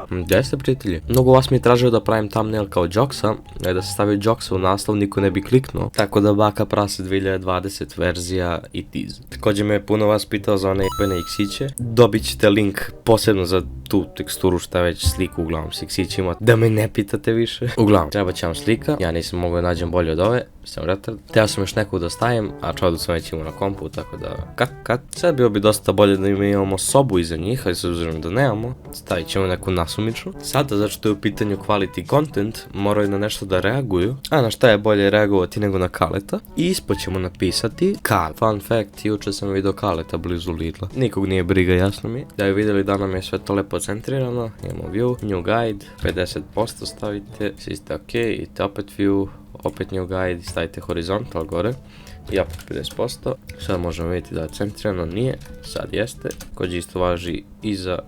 Gdje ste, prijatelji? Mnogo vas mi je tražio da pravim thumbnail kao Joksa, da se stavi Joksa u naslov, niko ne bi kliknuo. Tako da Baka Prase 2020 verzija i tease. Također me je puno vas pitao za one jebene iksiće. Dobit ćete link posebno za tu teksturu, šta već sliku, uglavnom s iksićima, da me ne pitate više. Uglavnom, treba će vam slika, ja nisam mogao da nađem bolje od ove, sam retard. Teo sam još nekog da stavim, a čovjek sam već imao na kompu, tako da kat. Sad bilo bi dosta bolje da imamo sobu iza njih, ali s obzirom da nemamo, stavit ćemo neku nasumičnu. Sada, zato što je u pitanju quality content, moraju na nešto da reaguju, a na šta je bolje reagovati nego na Kaleta. I ispod ćemo napisati Kalet. Fun fact, juče sam vidio Kaleta blizu Lidla. Nikog nije briga, jasno mi. Da je vidjeli da nam je sve to lepo centrirano, imamo view, new guide, 50% stavite, svi ste ok, idete opet view, opet new guide, stavite horizontal gore i opet 50%. Sad možemo vidjeti da je centrirano, nije, sad jeste. Također isto važi i za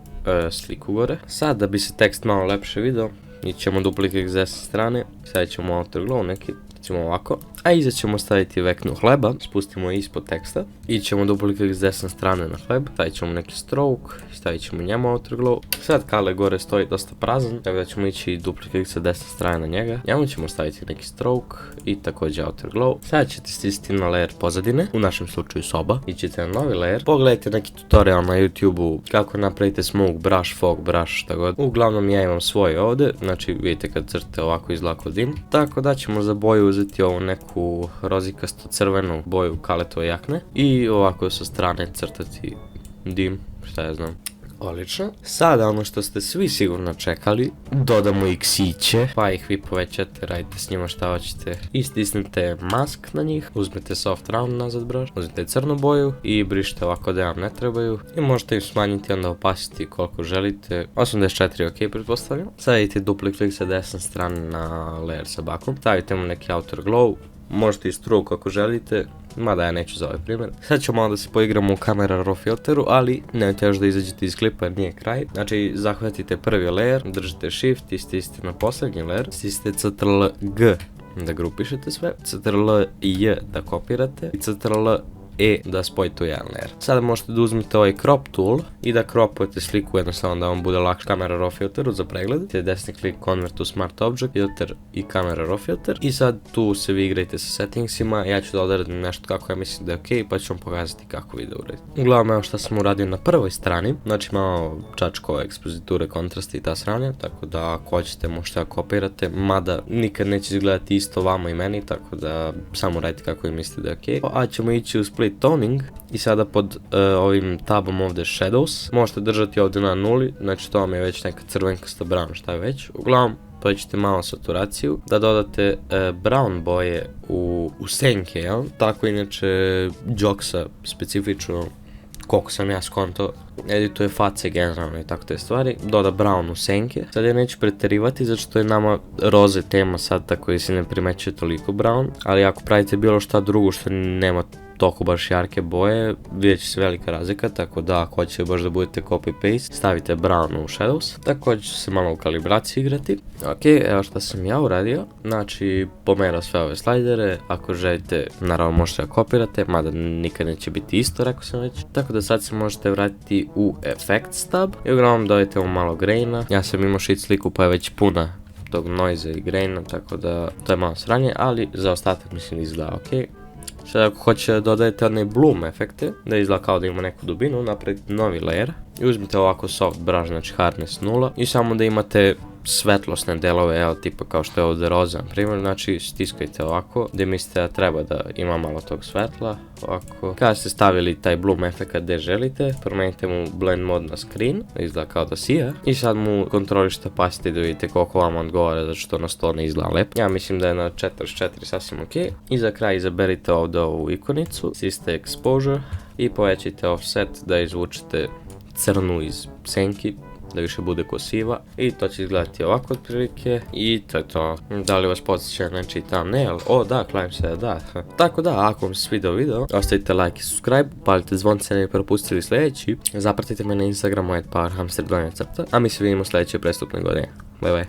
sliku gore. Sad da bi se tekst malo lepše vidio, ićemo duplicate s desne strane, stavit ćemo outer glow neki, recimo ovako, a iza ćemo staviti veknu hleba, spustimo ispod teksta, ićemo duplicate s desne strane na hleb, stavit ćemo neki stroke, stavit ćemo njemu outer glow. Sad Kale gore stoji dosta prazan, tako da ćemo ići duplicate sa desne strane na njega, njemu ćemo staviti neki stroke i također outer glow. Sad ćete stisnuti na layer pozadine, u našem slučaju soba, ićete na novi layer, pogledajte neki tutorial na YouTube-u kako napravite smoke brush, fog brush, šta god. Uglavnom ja imam svoj ovdje, znači vidite kad crte ovako izgleda kao dim, tako da ćemo za boju uzeti ovu neku rozikasto crvenu boju Kaletove jakne i ovako sa strane crtati dim, šta ja znam. Odlično. Sada ono što ste svi sigurno čekali, dodamo iksiće, pa ih vi povećate, radite s njima šta hoćete i stisnete mask na njih, uzmete soft round nazad brush, uzmete crnu boju i brišite ovako da vam ne trebaju i možete im smanjiti onda opacity koliko želite, 84 ok pretpostavljam. Sad idete dupli klik sa desne strane na layer sa bakom, stavite mu neki outer glow, možete i stroke ako želite, mada ja neću za ovaj primjer. Sad ćemo malo da se poigramo u Camera Raw filteru, ali nemojte još da izađete iz klipa jer nije kraj. Znači zahvatite prvi layer, držite shift i stisnite na posljednji layer, stisnite Ctrl G da grupišete sve, Ctrl J da kopirate i Ctrl E da spojite u jedan layer. Sada možete da uzmete ovaj crop tool i da cropujete sliku jednostavno da vam bude lakše. Camera Raw filteru za pregled, desni klik convert to smart object filter i Camera Raw filter i sad tu se vi igrajte sa settingsima, ja ću da odredim nešto kako ja mislim da je ok pa ću vam pokazati kako vi da uradite. Uglavnom evo šta sam uradio na prvoj strani, znači malo čačko ekspoziture, kontrasti i ta sranja, tako da ako hoćete možete da kopirate, mada nikad neće izgledati isto vama i meni, tako da samo radite kako vi mislite da je ok. A ćemo ići u split toning i sada pod ovim tabom ovdje shadows možete držati ovdje na nuli, znači to vam je već neka crvenkasta brown, šta je već. Uglavnom povećate malo saturaciju, da dodate brown boje u senke, jel? Tako inače Joksa specifično, koliko sam ja skonto, edituje face generalno i tako te stvari, doda brown u senke. Sad ja neću preterivati zato što je nama roze tema sad, tako da se ne primećuje toliko brown, ali ako pravite bilo šta drugo što nema toliko baš jarke boje, vidjet će se velika razlika, tako da ako hoćete baš da budete copy-paste, stavite brown u shadows, također ću se malo u kalibraciji igrati. Ok, evo šta sam ja uradio, znači pomerao sve ove slajdere, ako želite naravno možete da kopirate, mada nikad neće biti isto, rekao sam već, tako da sad se možete vratiti u Effects tab i uglavnom dodajte mu malo graina, ja sam imao shit sliku pa je već puna tog noise i graina, tako da to je malo sranje, ali za ostatak mislim izgleda ok. Sad ako hoćete da dodajete one bloom efekte, da izgleda kao da ima neku dubinu, napravite novi layer i uzmite ovako soft brush, znači hardness 0 i samo da imate svetlosne delove, evo tipa kao što je ovdje roza na primjer, znači stiskajte ovako gdje mislite da treba da ima malo tog svetla, ovako. Kada ste stavili taj bloom efekt gdje želite, promenite mu blend mode na screen, da izgleda kao da sija i sad mu kontrolište opacity da vidite koliko vam odgovara, zato što na 100 ne izgleda lep. Ja mislim da je na 44 sasvim ok i za kraj izaberite ovdje ovu ikonicu, siste exposure i povećajte offset da izvučete crnu iz senki, da više bude ko siva i to će izgledati ovako otprilike i to je to. Da li vas podsjeća nečiji thumbnail? O da, klanjam se da. Tako da, ako vam se svidao video, ostavite like i subscribe, palite zvonce da ne propustili sljedeći, zapratite me na Instagramu @powerhamster_, a mi se vidimo sljedeće prestupne godine. Bye bye.